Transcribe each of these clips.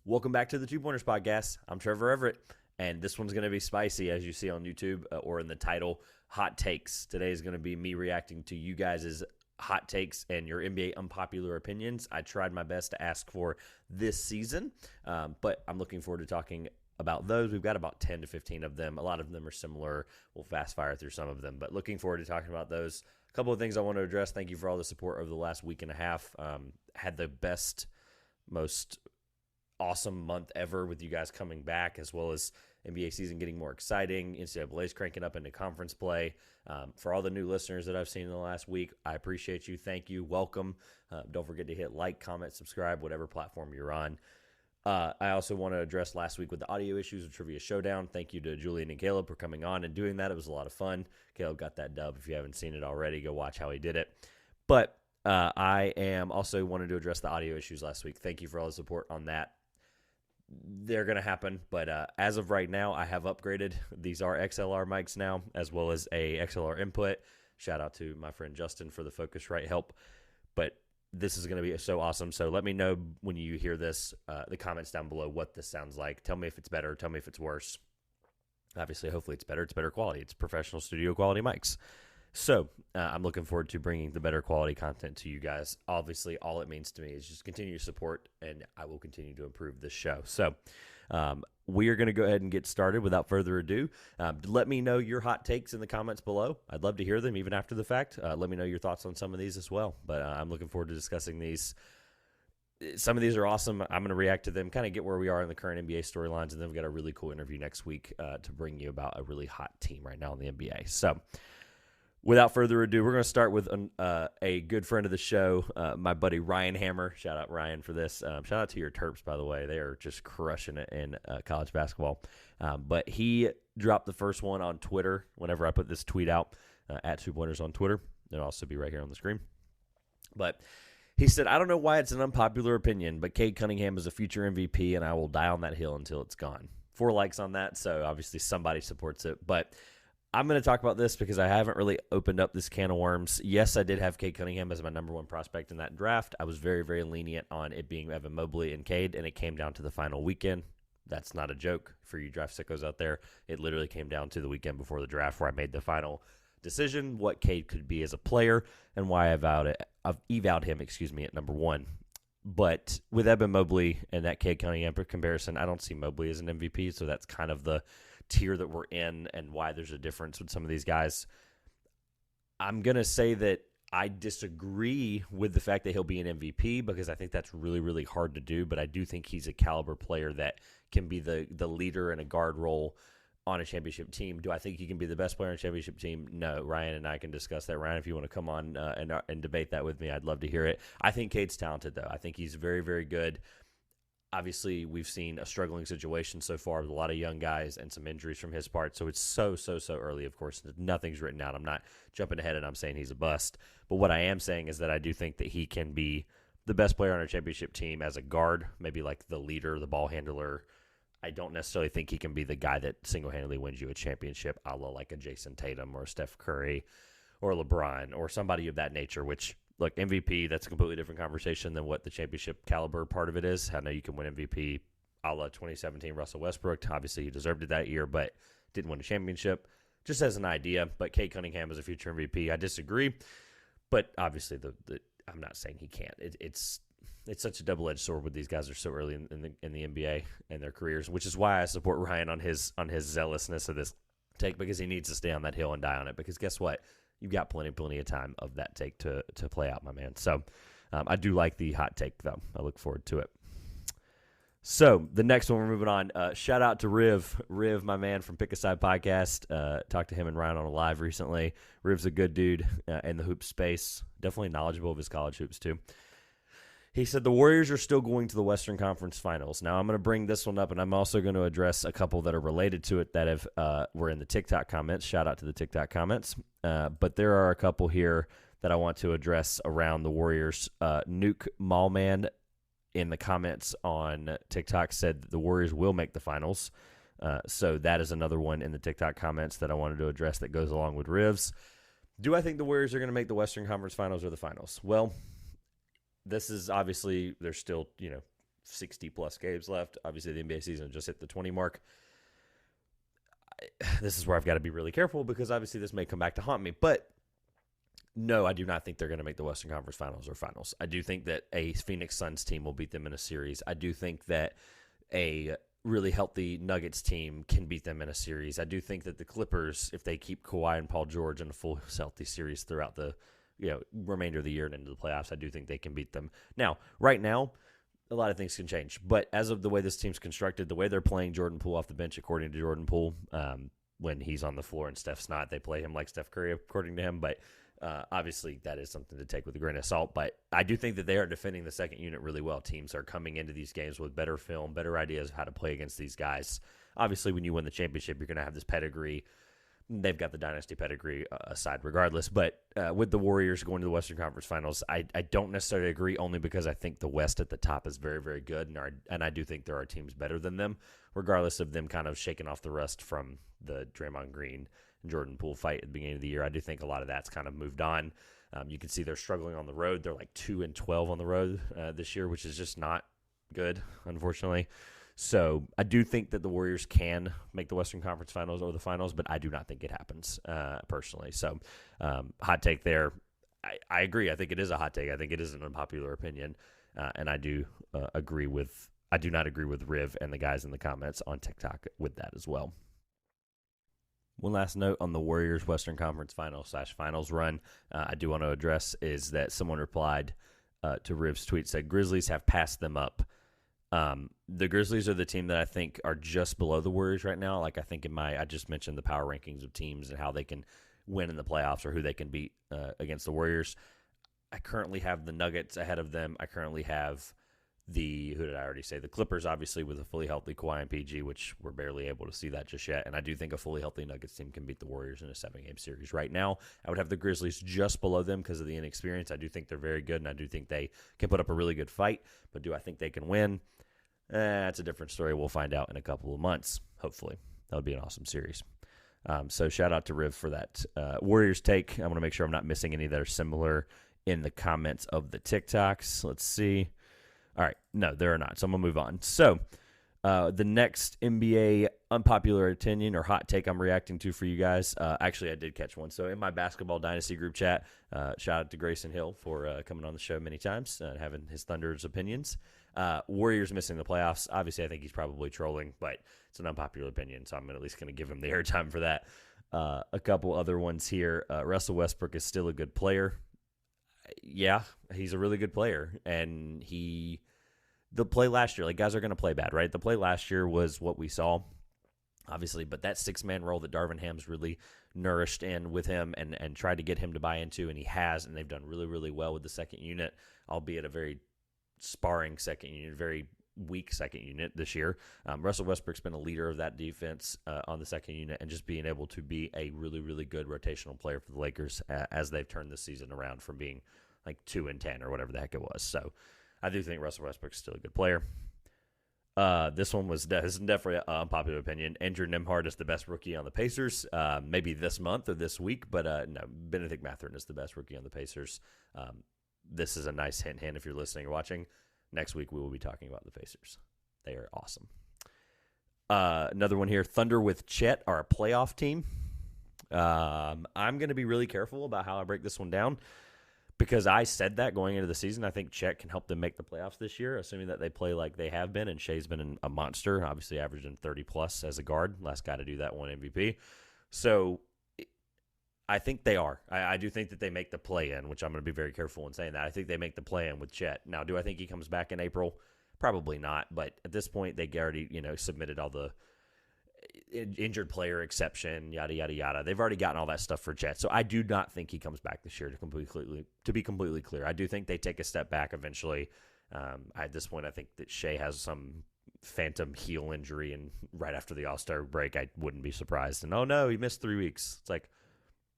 Welcome back to the Two Pointers Podcast. I'm Trevor Everett, and this one's going to be spicy, as you see on YouTube or in the title, Hot Takes. Today is going to be me reacting to you guys' hot takes and your NBA unpopular opinions. I tried my best to ask for this season, but I'm looking forward to talking about those. We've got about 10 to 15 of them. A lot of them are similar. We'll fast fire through some of them, but looking forward to talking about those. A couple of things I want to address. Thank you for all the support over the last week and a half. Had the best, most awesome month ever with you guys coming back, as well as NBA season getting more exciting, NCAA's cranking up into conference play. For all the new listeners that I've seen in the last week, I appreciate you. Thank you. Welcome. Don't forget to hit like, comment, subscribe, whatever platform you're on. I also want to address last week with the audio issues of Trivia Showdown. Thank you to Julian and Caleb for coming on and doing that. It was a lot of fun. Caleb got that dub. If you haven't seen it already, go watch how he did it. But I am also wanted to address the audio issues last week. Thank you for all the support on that. They're going to happen, but as of right now, I have upgraded. These are XLR mics now, as well as a XLR input. Shout out to my friend Justin for the Focusrite help. But this is going to be so awesome. So let me know when you hear this, the comments down below, what this sounds like. Tell me if it's better. Tell me if it's worse. Obviously, hopefully it's better. It's better quality. It's professional studio quality mics. So I'm looking forward to bringing the better quality content to you guys. Obviously, all it means to me is just continue to support, and I will continue to improve this show. So we are going to go ahead and get started without further ado. Let me know your hot takes in the comments below. I'd love to hear them even after the fact. Let me know your thoughts on some of these as well. But I'm looking forward to discussing these. Some of these are awesome. I'm going to react to them, kind of get where we are in the current NBA storylines, and then we've got a really cool interview next week to bring you about a really hot team right now in the NBA. So without further ado, we're going to start with a good friend of the show, my buddy Ryan Hammer. Shout out, Ryan, for this. Shout out to your Terps, by the way. They are just crushing it in college basketball. But he dropped the first one on Twitter whenever I put this tweet out, at 2Pointers on Twitter. It'll also be right here on the screen. But he said, I don't know why it's an unpopular opinion, but Cade Cunningham is a future MVP, and I will die on that hill until it's gone. 4 likes on that, so obviously somebody supports it. But I'm going to talk about this because I haven't really opened up this can of worms. Yes, I did have Cade Cunningham as my number 1 prospect in that draft. I was very, very lenient on it being Evan Mobley and Cade, and it came down to the final weekend. That's not a joke for you draft sickos out there. It literally came down to the weekend before the draft where I made the final decision, what Cade could be as a player, and why I've evowed him, at number 1. But with Evan Mobley and that Cade Cunningham comparison, I don't see Mobley as an MVP, so that's kind of the tier that we're in and why there's a difference with some of these guys. I'm going to say that I disagree with the fact that he'll be an MVP because I think that's really, really hard to do, but I do think he's a caliber player that can be the leader in a guard role on a championship team. Do I think he can be the best player on a championship team? No. Ryan and I can discuss that. Ryan, if you want to come on and debate that with me, I'd love to hear it. I think Cade's talented, though. I think he's very, very good. Obviously, we've seen a struggling situation so far with a lot of young guys and some injuries from his part, so it's so early, of course. Nothing's written out. I'm not jumping ahead and I'm saying he's a bust. But what I am saying is that I do think that he can be the best player on a championship team as a guard, maybe like the leader, the ball handler. I don't necessarily think he can be the guy that single-handedly wins you a championship, a la like a Jason Tatum or a Steph Curry or LeBron or somebody of that nature, which – look, MVP, that's a completely different conversation than what the championship caliber part of it is. I know you can win MVP a la 2017 Russell Westbrook. Obviously, he deserved it that year, but didn't win a championship. Just as an idea, but Cade Cunningham is a future MVP. I disagree, but obviously I'm not saying he can't. It's such a double-edged sword with these guys are so early in the NBA and their careers, which is why I support Ryan on his zealousness of this take, because he needs to stay on that hill and die on it, because guess what? You've got plenty of time of that take to play out, my man. So I do like the hot take, though. I look forward to it. So the next one, we're moving on. Shout out to Riv, my man from Pick a Side Podcast. Talked to him and Ryan on a live recently. Riv's a good dude in the hoop space. Definitely knowledgeable of his college hoops, too. He said the Warriors are still going to the Western Conference Finals. Now, I'm going to bring this one up, and I'm also going to address a couple that are related to it that were in the TikTok comments. Shout out to the TikTok comments. But there are a couple here that I want to address around the Warriors. Nuke Mallman in the comments on TikTok said that the Warriors will make the finals. So that is another one in the TikTok comments that I wanted to address that goes along with Rivs. Do I think the Warriors are going to make the Western Conference Finals or the Finals? Well, this is obviously, there's still, 60-plus games left. Obviously, the NBA season just hit the 20 mark. This is where I've got to be really careful because obviously this may come back to haunt me. But no, I do not think they're going to make the Western Conference Finals or Finals. I do think that a Phoenix Suns team will beat them in a series. I do think that a really healthy Nuggets team can beat them in a series. I do think that the Clippers, if they keep Kawhi and Paul George in a full healthy series throughout the remainder of the year and into the playoffs, I do think they can beat them. Now, right now, a lot of things can change. But as of the way this team's constructed, the way they're playing Jordan Poole off the bench, according to Jordan Poole, when he's on the floor and Steph's not, they play him like Steph Curry, according to him. But obviously, that is something to take with a grain of salt. But I do think that they are defending the second unit really well. Teams are coming into these games with better film, better ideas of how to play against these guys. Obviously, when you win the championship, you're going to have this pedigree. They've got the dynasty pedigree aside regardless. But with the Warriors going to the Western Conference Finals, I don't necessarily agree, only because I think the West at the top is very, very good. And I do think there are teams better than them, regardless of them kind of shaking off the rust from the Draymond Green and Jordan Poole fight at the beginning of the year. I do think a lot of that's kind of moved on. You can see they're struggling on the road. They're like 2-12 on the road this year, which is just not good, unfortunately. So I do think that the Warriors can make the Western Conference Finals or the Finals, but I do not think it happens personally. So hot take there. I agree. I think it is a hot take. I think it is an unpopular opinion, and I do agree with. I do not agree with Riv and the guys in the comments on TikTok with that as well. One last note on the Warriors Western Conference Finals/Finals run I do want to address is that someone replied to Riv's tweet, said Grizzlies have passed them up. The Grizzlies are the team that I think are just below the Warriors right now. Like I think I just mentioned the power rankings of teams and how they can win in the playoffs or who they can beat against the Warriors. I currently have the Nuggets ahead of them. I currently have who did I already say? The Clippers, obviously, with a fully healthy Kawhi and PG, which we're barely able to see that just yet. And I do think a fully healthy Nuggets team can beat the Warriors in a 7-game series. Right now, I would have the Grizzlies just below them because of the inexperience. I do think they're very good, and I do think they can put up a really good fight. But do I think they can win? That's a different story. We'll find out in a couple of months, hopefully. That would be an awesome series. So shout out to Riv for that Warriors take. I want to make sure I'm not missing any that are similar in the comments of the TikToks. Let's see. All right. No, there are not. So I'm going to move on. So the next NBA unpopular opinion or hot take I'm reacting to for you guys. Actually, I did catch one. So in my Basketball Dynasty group chat, shout out to Grayson Hill for coming on the show many times and having his Thunder's opinions. Warriors missing the playoffs. Obviously, I think he's probably trolling, but it's an unpopular opinion, so I'm at least going to give him the airtime for that. A couple other ones here. Russell Westbrook is still a good player. Yeah, he's a really good player, and the play last year, like guys are going to play bad, right? The play last year was what we saw, obviously, but that 6-man role that Darvin Ham's really nourished in with him and tried to get him to buy into, and he has, and they've done really, really well with the second unit, albeit a very sparring second unit, very weak second unit this year. Russell Westbrook's been a leader of that defense on the second unit and just being able to be a really, really good rotational player for the Lakers as they've turned this season around from being like 2-10 or whatever the heck it was. So I do think Russell Westbrook's still a good player. This one is definitely an unpopular opinion. Andrew Nembhard is the best rookie on the Pacers, maybe this month or this week, but no, Benedict Mathurin is the best rookie on the Pacers. This is a nice hint if you're listening or watching. Next week, we will be talking about the Pacers. They are awesome. Another one here. Thunder with Chet are a playoff team. I'm going to be really careful about how I break this one down because I said that going into the season. I think Chet can help them make the playoffs this year, assuming that they play like they have been. And Shea's been a monster, obviously averaging 30-plus as a guard. Last guy to do that, won MVP. So I think they are. I do think that they make the play-in, which I'm going to be very careful in saying that. I think they make the play-in with Chet. Now, do I think he comes back in April? Probably not. But at this point, they already submitted all the injured player exception, yada, yada, yada. They've already gotten all that stuff for Chet. So I do not think he comes back this year, to be completely clear. I do think they take a step back eventually. At this point, I think that Shea has some phantom heel injury, and right after the All-Star break, I wouldn't be surprised. And, oh, no, he missed 3 weeks. It's like,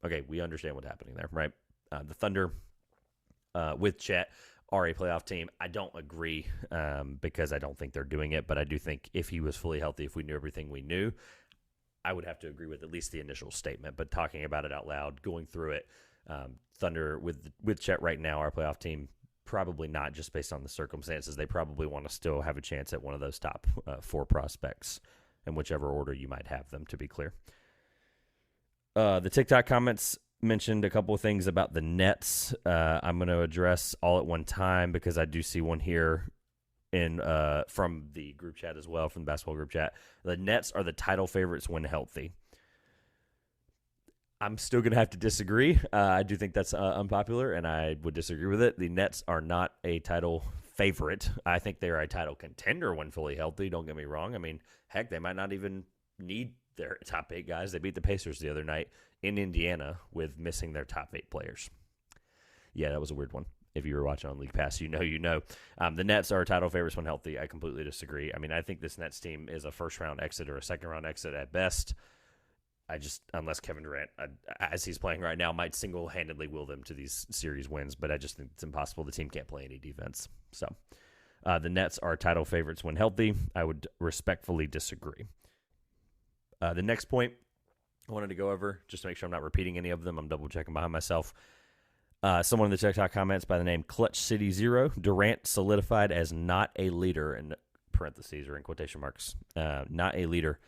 okay, we understand what's happening there, right? The Thunder with Chet are a playoff team. I don't agree because I don't think they're doing it, but I do think if he was fully healthy, if we knew everything we knew, I would have to agree with at least the initial statement. But talking about it out loud, going through it, Thunder with Chet right now, our playoff team, probably not just based on the circumstances. They probably want to still have a chance at one of those top 4 prospects in whichever order you might have them, to be clear. The TikTok comments mentioned a couple of things about the Nets. I'm going to address all at one time because I do see one here from the group chat as well, from the basketball group chat. The Nets are the title favorites when healthy. I'm still going to have to disagree. I do think that's unpopular, and I would disagree with it. The Nets are not a title favorite. I think they are a title contender when fully healthy. Don't get me wrong. I mean, heck, they might not even need their top 8 guys. They beat the Pacers the other night in Indiana with missing their top 8 players. Yeah, that was a weird one. If you were watching on League Pass, you know. The Nets are title favorites when healthy. I completely disagree. I mean, I think this Nets team is a first-round exit or a second-round exit at best. Unless Kevin Durant, as he's playing right now, might single-handedly will them to these series wins, but I just think it's impossible. The team can't play any defense. So the Nets are title favorites when healthy. I would respectfully disagree. The next point I wanted to go over, just to make sure I'm not repeating any of them. I'm double-checking behind myself. Someone in the TikTok comments by the name Clutch City Zero, Durant solidified as not a leader, in parentheses or in quotation marks, not a leader.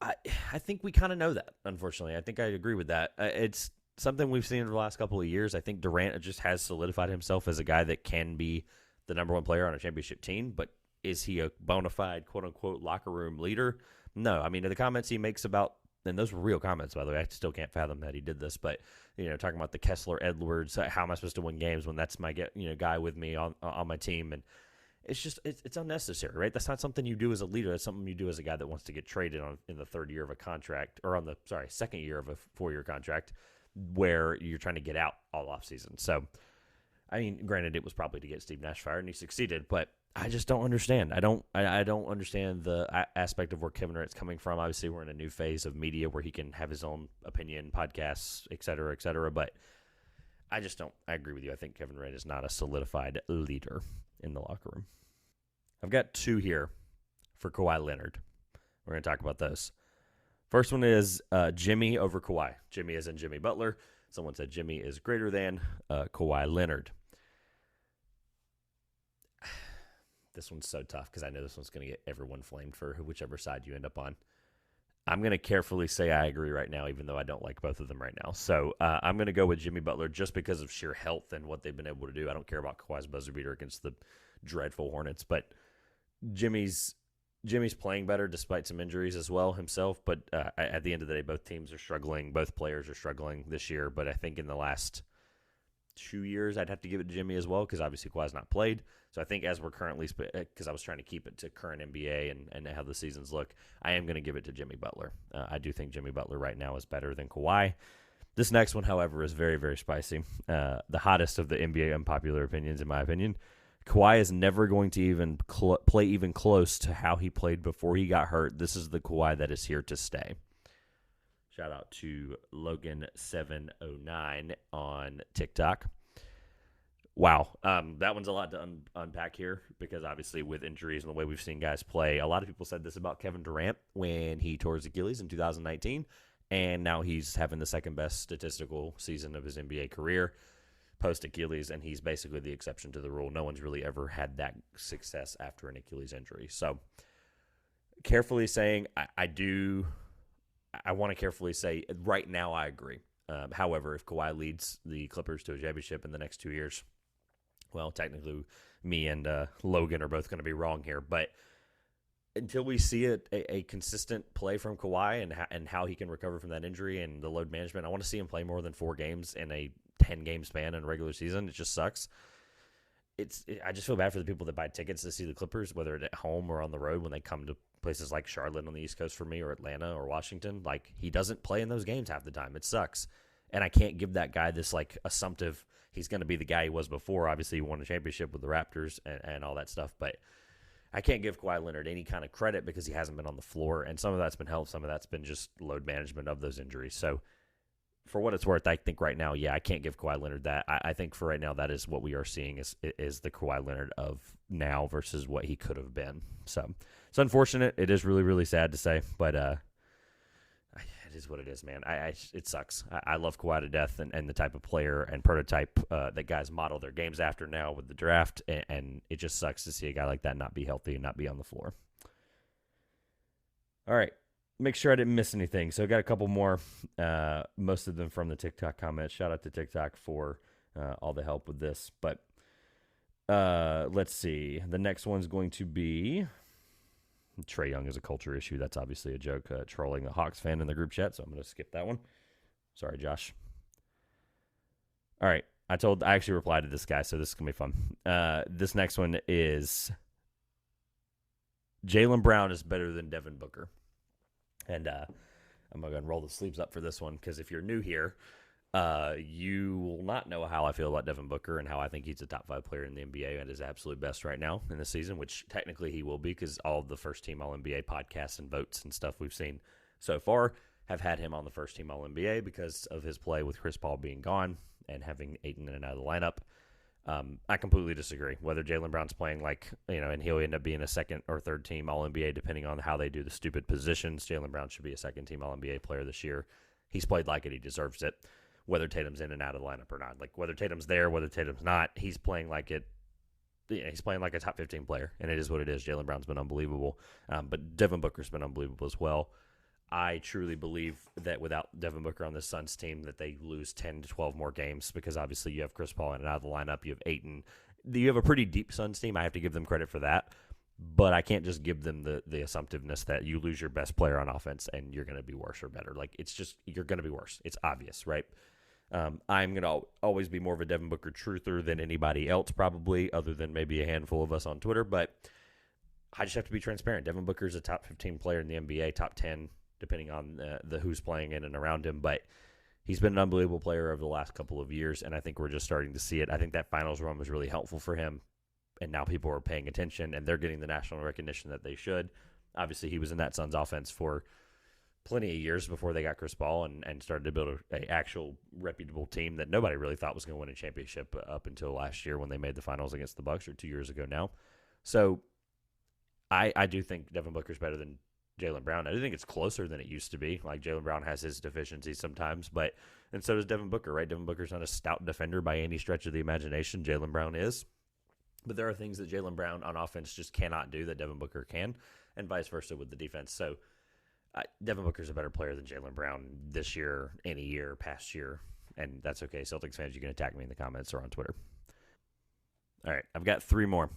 I think we kind of know that, unfortunately. I think I agree with that. It's something we've seen in the last couple of years. I think Durant just has solidified himself as a guy that can be the number 1 player on a championship team, but is he a bona fide, quote-unquote, locker room leader? No. I mean, the comments he makes about, and those were real comments, by the way. I still can't fathom that he did this, but, talking about the Kessler-Edwards, how am I supposed to win games when that's my guy with me on my team, and it's just it's unnecessary, right? That's not something you do as a leader. That's something you do as a guy that wants to get traded in the 3rd year of a contract, or on the 2nd year of a 4-year contract, where you're trying to get out all offseason. So, I mean, granted, it was probably to get Steve Nash fired, and he succeeded, but I just don't understand. I don't understand the aspect of where Kevin Durant's coming from. Obviously, we're in a new phase of media where he can have his own opinion, podcasts, et cetera, but I just don't. I agree with you. I think Kevin Durant is not a solidified leader in the locker room. I've got 2 here for Kawhi Leonard. We're going to talk about those. First one is Jimmy over Kawhi. Jimmy is in Jimmy Butler. Someone said Jimmy is greater than Kawhi Leonard. This one's so tough because I know this one's going to get everyone flamed for whichever side you end up on. I'm going to carefully say I agree right now, even though I don't like both of them right now. So I'm going to go with Jimmy Butler just because of sheer health and what they've been able to do. I don't care about Kawhi's buzzer beater against the dreadful Hornets, but Jimmy's playing better despite some injuries as well himself. But at the end of the day, both teams are struggling. Both players are struggling this year. But I think in the last 2 years, I'd have to give it to Jimmy as well because obviously Kawhi's not played. So I think as we're currently, because I was trying to keep it to current NBA and how the seasons look, I am going to give it to Jimmy Butler. I do think Jimmy Butler right now is better than Kawhi. This next one, however, is very, very spicy. The hottest of the NBA unpopular opinions, in my opinion. Kawhi is never going to even play even close to how he played before he got hurt. This is the Kawhi that is here to stay. Shout out to Logan709 on TikTok. Wow. That one's a lot to unpack here because obviously with injuries and the way we've seen guys play, a lot of people said this about Kevin Durant when he tore his Achilles in 2019, and now he's having the second best statistical season of his NBA career post-Achilles, and he's basically the exception to the rule. No one's really ever had that success after an Achilles injury. So carefully saying, I want to carefully say right now I agree. However, if Kawhi leads the Clippers to a championship in the next 2 years, well, technically me and Logan are both going to be wrong here. But until we see a consistent play from Kawhi and how he can recover from that injury and the load management, I want to see him play more than 4 games in a 10-game span in a regular season. It just sucks. I just feel bad for the people that buy tickets to see the Clippers, whether it's at home or on the road when they come to places like Charlotte on the East Coast for me, or Atlanta or Washington. Like, he doesn't play in those games half the time. It sucks. And I can't give that guy this, like, assumptive, he's going to be the guy he was before. Obviously, he won a championship with the Raptors and all that stuff. But I can't give Kawhi Leonard any kind of credit because he hasn't been on the floor. And some of that's been health. Some of that's been just load management of those injuries. So for what it's worth, I think right now, I can't give Kawhi Leonard that. I think for right now, that is what we are seeing is the Kawhi Leonard of now versus what he could have been. So it's unfortunate. It is really, really sad to say, but it is what it is, man. It sucks. I love Kawhi to death and the type of player and prototype that guys model their games after now with the draft, and it just sucks to see a guy like that not be healthy and not be on the floor. All right. Make sure I didn't miss anything. So I got a couple more, most of them from the TikTok comments. Shout out to TikTok for all the help with this. But let's see. The next one's going to be Trae Young is a culture issue. That's obviously a joke, trolling a Hawks fan in the group chat. So I'm going to skip that one. Sorry, Josh. All right. I actually replied to this guy, so this is going to be fun. This next one is Jaylen Brown is better than Devin Booker. And I'm going to roll the sleeves up for this one because if you're new here, you will not know how I feel about Devin Booker and how I think he's a top 5 player in the NBA at his absolute best right now in the season, which technically he will be because all of the first-team All-NBA podcasts and votes and stuff we've seen so far have had him on the first-team All-NBA because of his play with Chris Paul being gone and having Ayton in and out of the lineup. I completely disagree. Whether Jaylen Brown's playing and he'll end up being a second or third team All-NBA depending on how they do the stupid positions. Jaylen Brown should be a second team All-NBA player this year. He's played like it. He deserves it. Whether Tatum's in and out of the lineup or not. Like whether Tatum's there, whether Tatum's not, he's playing like it. He's playing like a top 15 player, and it is what it is. Jaylen Brown's been unbelievable. But Devin Booker's been unbelievable as well. I truly believe that without Devin Booker on the Suns team, that they lose 10 to 12 more games because obviously you have Chris Paul in and out of the lineup. You have Ayton. You have a pretty deep Suns team. I have to give them credit for that. But I can't just give them the assumptiveness that you lose your best player on offense and you're going to be worse or better. Like, it's just, you're going to be worse. It's obvious, right? I'm going to always be more of a Devin Booker truther than anybody else probably, other than maybe a handful of us on Twitter. But I just have to be transparent. Devin Booker is a top 15 player in the NBA, top 10, depending on the who's playing in and around him. But he's been an unbelievable player over the last couple of years, and I think we're just starting to see it. I think that finals run was really helpful for him, and now people are paying attention, and they're getting the national recognition that they should. Obviously, he was in that Suns offense for plenty of years before they got Chris Paul and started to build a actual reputable team that nobody really thought was going to win a championship up until last year when they made the finals against the Bucks, or 2 years ago now. So I do think Devin Booker's better than Jaylen Brown. I do think it's closer than it used to be. Like, Jaylen Brown has his deficiencies sometimes, and so does Devin Booker, right? Devin Booker's not a stout defender by any stretch of the imagination. Jaylen Brown is. But there are things that Jaylen Brown on offense just cannot do that Devin Booker can, and vice versa with the defense. So Devin Booker's a better player than Jaylen Brown this year, any year, past year, and that's okay. Celtics fans, you can attack me in the comments or on Twitter. All right, I've got 3 more.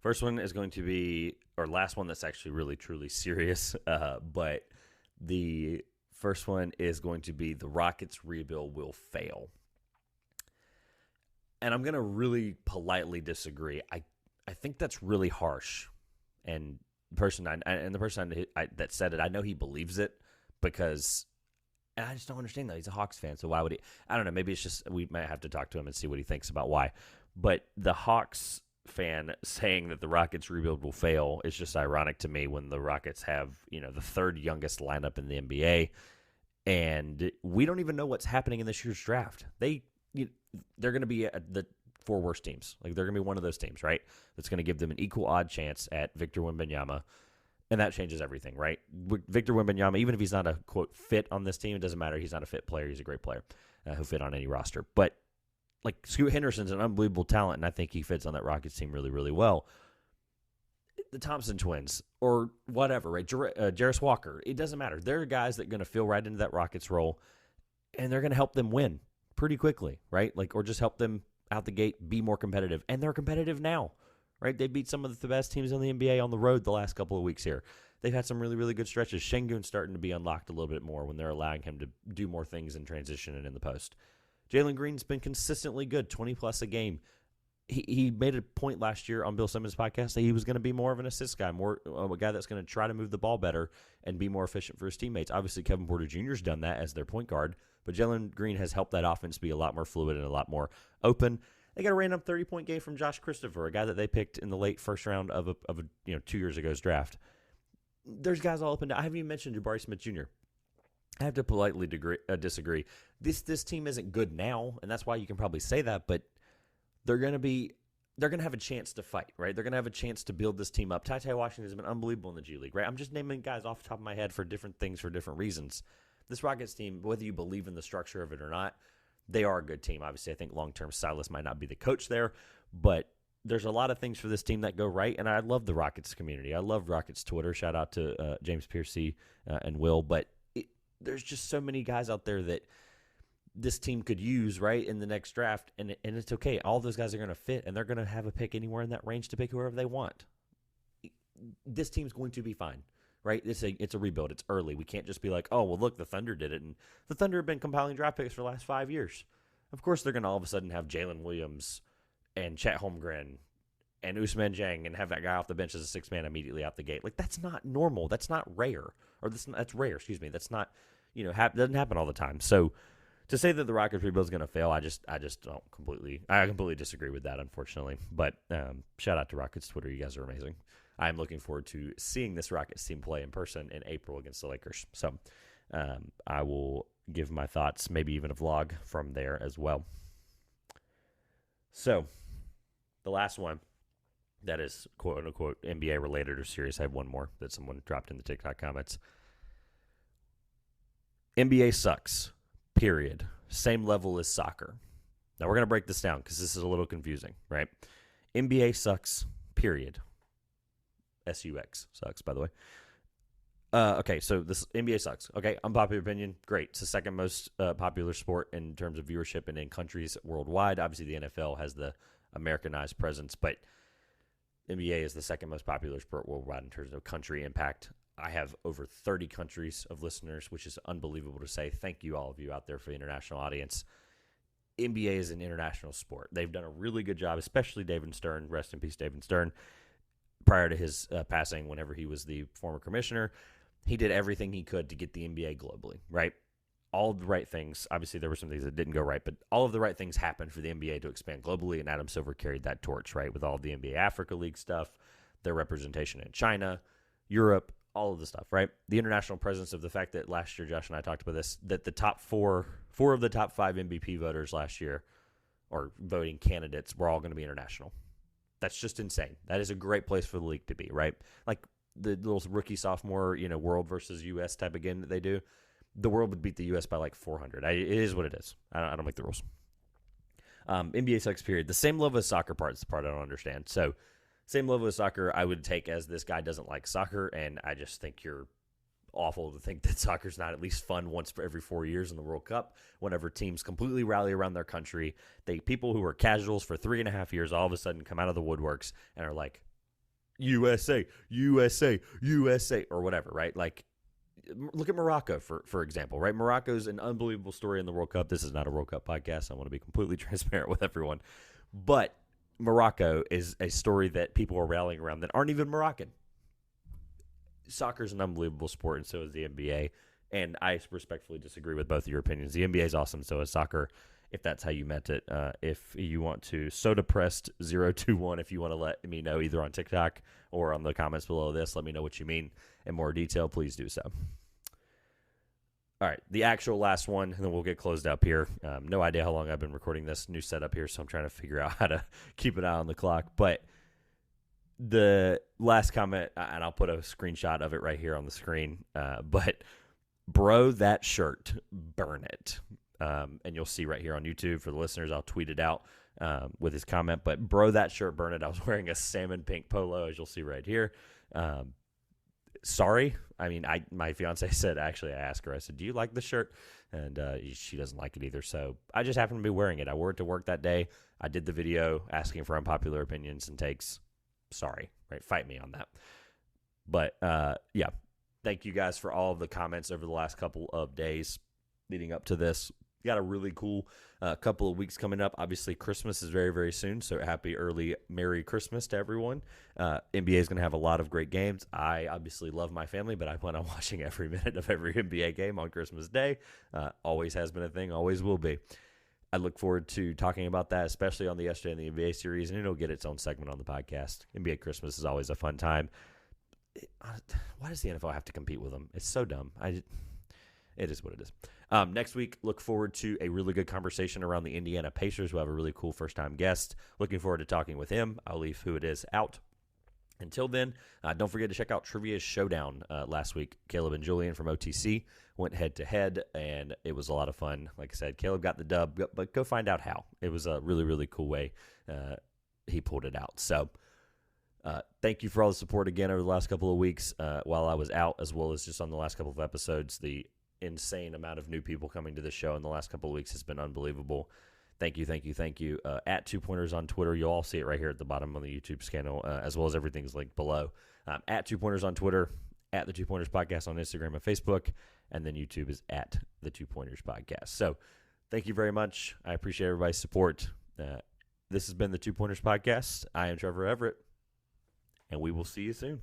First one is going to be, or last one that's actually really, truly serious, but the first one is going to be the Rockets' rebuild will fail. And I'm going to really politely disagree. I think that's really harsh. And the person that said it, I know he believes it because, and I just don't understand that. He's a Hawks fan, so why would he? I don't know. Maybe it's just we might have to talk to him and see what he thinks about why. But the Hawks fan saying that the Rockets rebuild will fail is just ironic to me when the Rockets have, the third youngest lineup in the NBA, and we don't even know what's happening in this year's draft. They're going to be the 4 worst teams. Like, they're going to be one of those teams, right? That's going to give them an equal odd chance at Victor Wembanyama, and that changes everything, right? Victor Wembanyama, even if he's not a, quote, fit on this team, it doesn't matter. He's not a fit player. He's a great player who fit on any roster. But, like, Scoot Henderson's an unbelievable talent, and I think he fits on that Rockets team really, really well. The Thompson twins or whatever, right? Jarris Walker, it doesn't matter. They're guys that are going to fill right into that Rockets role, and they're going to help them win pretty quickly, right? Like, or just help them out the gate be more competitive. And they're competitive now, right? They beat some of the best teams in the NBA on the road the last couple of weeks here. They've had some really, really good stretches. Şengün's starting to be unlocked a little bit more when they're allowing him to do more things in transition and in the post. Jalen Green's been consistently good, 20-plus a game. He made a point last year on Bill Simmons' podcast that he was going to be more of an assist guy, more a guy that's going to try to move the ball better and be more efficient for his teammates. Obviously, Kevin Porter Jr. has done that as their point guard, but Jalen Green has helped that offense be a lot more fluid and a lot more open. They got a random 30-point game from Josh Christopher, a guy that they picked in the late first round of 2 years ago's draft. There's guys all up and down. I haven't even mentioned Jabari Smith Jr. I have to politely disagree. This team isn't good now, and that's why you can probably say that, but they're going to have a chance to fight, right? They're going to have a chance to build this team up. Ty Washington has been unbelievable in the G League, right? I'm just naming guys off the top of my head for different things for different reasons. This Rockets team, whether you believe in the structure of it or not, they are a good team. Obviously, I think long-term Silas might not be the coach there, but there's a lot of things for this team that go right, and I love the Rockets community. I love Rockets Twitter. Shout out to James Piercy and Will, but there's just so many guys out there that this team could use, right, in the next draft, and it's okay. All those guys are going to fit, and they're going to have a pick anywhere in that range to pick whoever they want. This team's going to be fine, right? It's a rebuild. It's early. We can't just be like, oh, well, look, the Thunder did it, and the Thunder have been compiling draft picks for the last 5 years. Of course they're going to all of a sudden have Jalen Williams and Chet Holmgren and Ousmane Dieng and have that guy off the bench as a sixth man immediately out the gate. Like, that's not normal. That's not rare. That's rare, excuse me. That's not, doesn't happen all the time. So to say that the Rockets rebuild is going to fail, I completely disagree with that, unfortunately. But shout out to Rockets Twitter. You guys are amazing. I'm looking forward to seeing this Rockets team play in person in April against the Lakers. So I will give my thoughts, maybe even a vlog from there as well. So the last one that is quote-unquote NBA related or serious, I have one more that someone dropped in the TikTok comments. NBA sucks, period. Same level as soccer. Now we're going to break this down because this is a little confusing, right? NBA sucks, period. SUX sucks, by the way. Okay, so this NBA sucks. Okay, unpopular opinion, great. It's the second most popular sport in terms of viewership and in countries worldwide. Obviously, the NFL has the Americanized presence, but NBA is the second most popular sport worldwide in terms of country impact. I have over 30 countries of listeners, which is unbelievable to say. Thank you, all of you out there, for the international audience. NBA is an international sport. They've done a really good job, especially David Stern. Rest in peace, David Stern. Prior to his passing, whenever he was the former commissioner, he did everything he could to get the NBA globally, right? All of the right things. Obviously, there were some things that didn't go right, but all of the right things happened for the NBA to expand globally, and Adam Silver carried that torch, right, with all of the NBA Africa League stuff, their representation in China, Europe, all of the stuff, right? The international presence of the fact that last year, Josh and I talked about this, that the top four of the top 5 MVP voters last year, or voting candidates, were all going to be international. That's just insane. That is a great place for the league to be, right? Like the little rookie, sophomore, world versus U.S. type of game that they do. The world would beat the U.S. by like 400. It is what it is. I don't make the rules. NBA sucks, period. The same level as soccer part is the part I don't understand. So same level as soccer I would take as this guy doesn't like soccer, and I just think you're awful to think that soccer's not at least fun once for every 4 years in the World Cup, whenever teams completely rally around their country. People who were casuals for 3.5 years all of a sudden come out of the woodworks and are like, USA, USA, USA, or whatever, right? Like, look at Morocco, for example, right? Morocco's an unbelievable story in the World Cup. This is not a World Cup podcast. I want to be completely transparent with everyone. But Morocco is a story that people are rallying around that aren't even Moroccan. Soccer is an unbelievable sport, and so is the NBA. And I respectfully disagree with both of your opinions. The NBA is awesome, so is soccer, if that's how you meant it. If you want to, SodaPressed021, if you want to let me know either on TikTok or on the comments below this, let me know what you mean in more detail, please do so. All right, the actual last one, and then we'll get closed up here. No idea how long I've been recording this new setup here, so I'm trying to figure out how to keep an eye on the clock. But the last comment, and I'll put a screenshot of it right here on the screen, but bro, that shirt, burn it. And you'll see right here on YouTube for the listeners, I'll tweet it out with his comment, but bro, that shirt, burn it. I was wearing a salmon pink polo, as you'll see right here. Sorry. I mean, my fiance said, actually, I asked her, I said, do you like the shirt? And she doesn't like it either. So I just happened to be wearing it. I wore it to work that day. I did the video asking for unpopular opinions and takes. Sorry, right? Fight me on that. But yeah, thank you guys for all of the comments over the last couple of days leading up to this. Got a really cool couple of weeks coming up. Obviously, Christmas is very, very soon, so happy early Merry Christmas to everyone. NBA is going to have a lot of great games. I obviously love my family, but I plan on watching every minute of every NBA game on Christmas Day. Always has been a thing, always will be. I look forward to talking about that, especially on the Yesterday in the NBA series, and it'll get its own segment on the podcast. NBA Christmas is always a fun time. Why does the NFL have to compete with them? It's so dumb. it is what it is. Next week, look forward to a really good conversation around the Indiana Pacers. We'll have a really cool first-time guest. Looking forward to talking with him. I'll leave who it is out. Until then, don't forget to check out Trivia Showdown last week. Caleb and Julian from OTC went head-to-head, and it was a lot of fun. Like I said, Caleb got the dub, but go find out how. It was a really, really cool way he pulled it out. So thank you for all the support again over the last couple of weeks while I was out, as well as just on the last couple of episodes. The insane amount of new people coming to the show in the last couple of weeks has been unbelievable. Thank you, thank you, thank you. At 2Pointers on Twitter. You'll all see it right here at the bottom of the YouTube channel, as well as everything's linked below. At 2Pointers on Twitter, at the 2Pointers Podcast on Instagram and Facebook, and then YouTube is at the 2Pointers Podcast. So thank you very much. I appreciate everybody's support. This has been the 2Pointers Podcast. I am Trevor Everett, and we will see you soon.